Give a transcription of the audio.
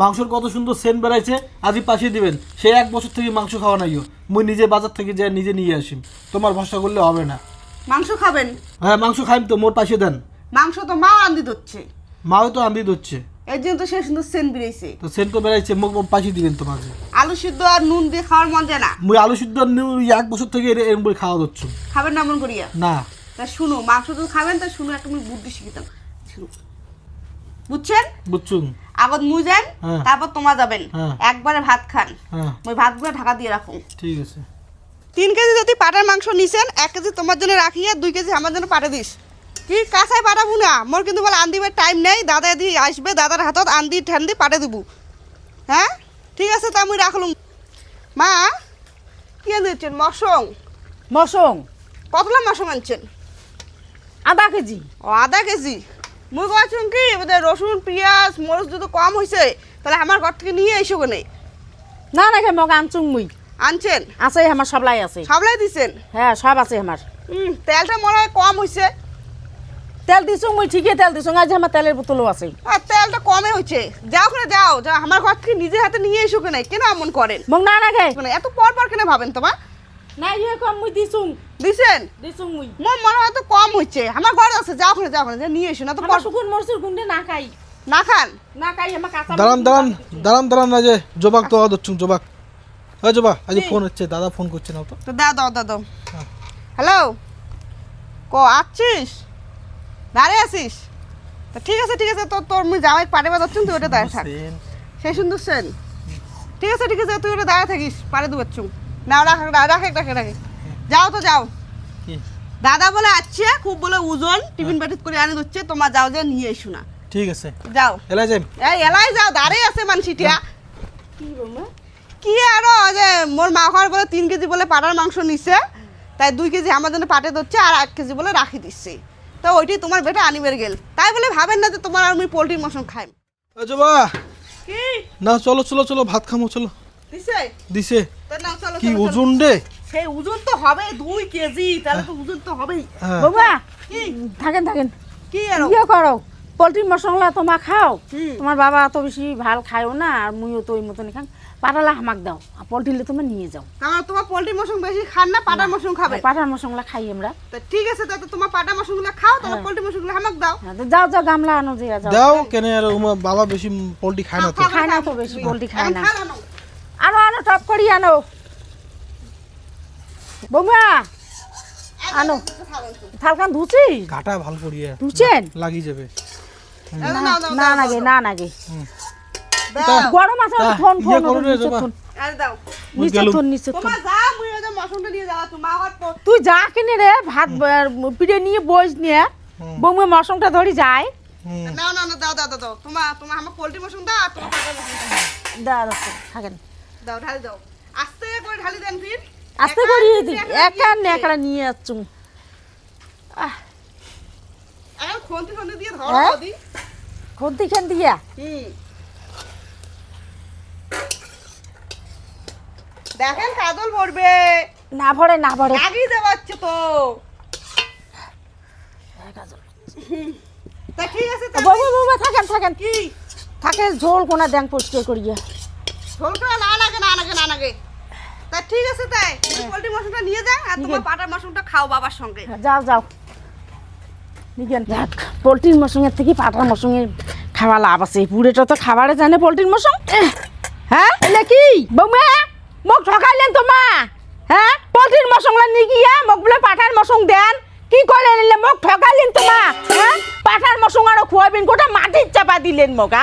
মাংসের কত সুন্দর সেন্ট বেড়াইছে, আজই পাঠিয়ে দিবেন। সেই 1 বছর থেকে মাংস খাওয়া নাইও, মুই নিজে বাজার থেকে যাই নিজে নিয়ে আসিম। তোমার ভরসা করলে হবে না। মাংস খাবেন? হ্যাঁ মাংস খাইম তো, মোর পাঠিয়ে দেন। মাংস তো মাও আন্দি দিচ্ছে, মাও তো আন্দি দিচ্ছে। এর জন্য তো সে সুন্দর সেন্ট বেরিয়েছে। তো সেন্ট তো বেড়াইছে, মুখ পাঠিয়ে দিবেন তোমার। আলু সিদ্ধ আর নুন দিয়ে খাওয়ার মন যায় না। মুই আলু সিদ্ধ 1 বছর থেকে এরম করে খাওয়া দিচ্ছ। খাবেন না মন করিয়া? না। তা শুনো, মাংস তো খাবেন, তা শুনো একটা মুই বুদ্ধি শিখিতাম, বুঝছেন? বুঝছুন। আগত মুই যান, হ্যাঁ। তারপর তোমা যাবেন। হ্যাঁ। একবারে ভাত খান, হ্যাঁ ওই ভাতগুলো ঢাকা দিয়ে রাখুন। ঠিক আছে। 3 কেজি যদি পাটার মাংস নিছেন, 1 কেজি তোমার জন্য রাখিয়ে 2 কেজি আমার জন্য পাঠা দিস। কি কাঁচাই পাঠাবো না, মোর কিন্তু বলে আন্দিবার টাইম নেই। দাদা দি আসবে, দাদার হাতত আন্দি ঠান্দি পাঠে দিব। হ্যাঁ ঠিক আছে, তা মুই রাখলুম। মা কি আনছেন? মসং? মসং কতলা মসং আনছেন? আধা কেজি। ও 1/2 কেজি। মুই কইছুন কি এবারে রসুন পেঁয়াজ মরিচ যদি কম হয়েছে তাহলে আমার ঘর থেকে নিয়ে এসো কেনে। না না কে মগ আনছুং মুই। আনছেন? আছে আমার সবলাই আছে। সবলাই দিছেন? হ্যাঁ সব আছে আমার। তেলটা মনে হয় কম হয়েছে। তেল দিছুং মুই, ঠিকই তেল দিছুং। আজ আমার তেলের বোতলও আছে। আর তেলটা কমে হয়েছে। যাও করে যাও, যা আমার ঘর থেকে নিজে হাতে নিয়ে এসো কেনে। কেন এমন করেন? মগ না না কে এত পর পর কেন ভাবেন তোমার? না ইয়ে কম মুই দিছুং। দিছেন? দিছুং মুই। মোর মনে হয় তো কম হয়েছে। আমার ঘরে আছে, যাও করে যা নিয়ে এসো। না তো আমার শুকুন মরসুর গুন্ডে না খাই। না খান? না খাই আমার কাঁচা। দাঁড়ান না যে জবাক তো দিচ্ছুন। জবাক, হ্যাঁ জবা, আজ ফোন হচ্ছে, দাদা ফোন করছে না তো। তো দাও। হ্যালো, আসছিস? দাঁড়িয়ে আছিস? তো ঠিক আছে তোর মুই জামাই পাড়ে বাজাচ্ছুন, তুই ওটা দাঁড়িয়ে থাক। সেই সুন্দর সেন। ঠিক আছে তুই ওটা দাঁড়িয়ে থাকিস, পাড়ে দুবাচ্ছুন। না রাখে। যাও তো যাও। দাদা বলে আসছে, খুব বলে ওজন, টিফিন বাটিত করে আনে দিচ্ছে। তোমার যাও যে নিয়ে এসো না। ঠিক আছে, যাও। এলাই যাই। এই এলাই যাও, দাঁড়িয়ে আছে মানসিটিয়া। কি বলবো? কি আরো যে মোর মা ঘর বলে 3 কেজি বলে পাটার মাংস নিছে, তাই 2 কেজি আমার জন্য পাটে দিচ্ছে, আর 1 কেজি বলে রাখি দিচ্ছে। তো ওইটাই তোমার বেটা আনিবের গেল, তাই বলে ভাবেন না যে তোমার আর আমি পোল্ট্রির মাংস খাই। জবা কি না, চলো ভাত খামো, চলো। দিছে তো নাও, চলো। কি ওজন রে? সেই ওজন তো হবে 2 কেজি, তাহলে তো ওজন তো হবেই। হ্যাঁ। বাবা কি থাকেন। কি আর ইয়ে করো, পোলট্রির মশলা তোমা খাও। হুম। তোমার বাবা তো বেশি ভাল খায়ও না, আর মুইও তো ওই মতনই খান। পাটালা হামাক দাও, আর পোলট্রিলে তুমি নিয়ে যাও। কারণ তোমার পোল্ট্রির মাংস বেশি খান না, পাটার মাংস খাবে। পাটার মশলা খাই আমরা। তো ঠিক আছে, তাহলে তোমার পাটার মাংসগুলো খাও, তাহলে পোল্ট্রির মাংসগুলো আমাক দাও। হ্যাঁ, তো যাও গামলা আনো যে যাও। দাও কেন আর বাবা বেশি পোল্ট্রি খায় না তো। খায় না তো বেশি, পোলট্রি খায় না। এখন খাও, আনো টপ করি আনো। বৌমা আনো। থালকান ধুছি? কাটা ভালো করিয়া ধুছেন? লাগি যাবে। না নাগে। দাও। গরম আছে ফোন ইয়ে করো রে জবা। আরে দাও। নিচে তোমার যা, মুই ওই যে মাংসটা নিয়ে যাওয়া, তোমার ঘর তো তুই যা কিনে রে ভাত পিঠে নিয়ে বইস নিয়ে বৌমা মশংটা ধরি যায়। না দাও। তোমার আমার পোল্ট্রি মাংস দাও, আর তোমার পাটার মাংস দাও। থাকেন দাও, ঢালি দাও। আস্তে করে ঢালি দেন ফির। আস্তে করি একা নিয়ে যাচ্ছ। এখন খন্তি দিয়ে ধরো হ্যাঁ? দি। খন্তি খান দিয়া দেখেন কাজল পড়বে। না ভরে লাগিয়ে দেওয়াচ্ছে তো। তা ঠিক আছে, বাবা থাকেন কি থাকে ঝোল কোনা দেন পরিষ্কার করিয়া। ঝোলটা না লাগে। তা ঠিক আছে, তাই পোল্ট্রি মাংসটা নিয়ে যান, আর তোমার পাটার মাংসটা খাও বাবার সঙ্গে। যাও পোলট্রির মশঙের থেকে পাটার মশঙের খাওয়া লাভ আছে। পুরেটা তো খাবারে জানে পোলট্রির মশং। হ্যাঁ এলে কি বৌমা মোক ঠকাইলেন তোমা? হ্যাঁ পোলট্রির মশংলা নিয়ে গিয়া মোক বলে পাঠার মশং দেন, কি করলেন? মোক ঠকাইলেন তোমা? হ্যাঁ পাঠার মশং আরো খুয়াবেন, গোটা মাটির চাপা দিলেন মোক।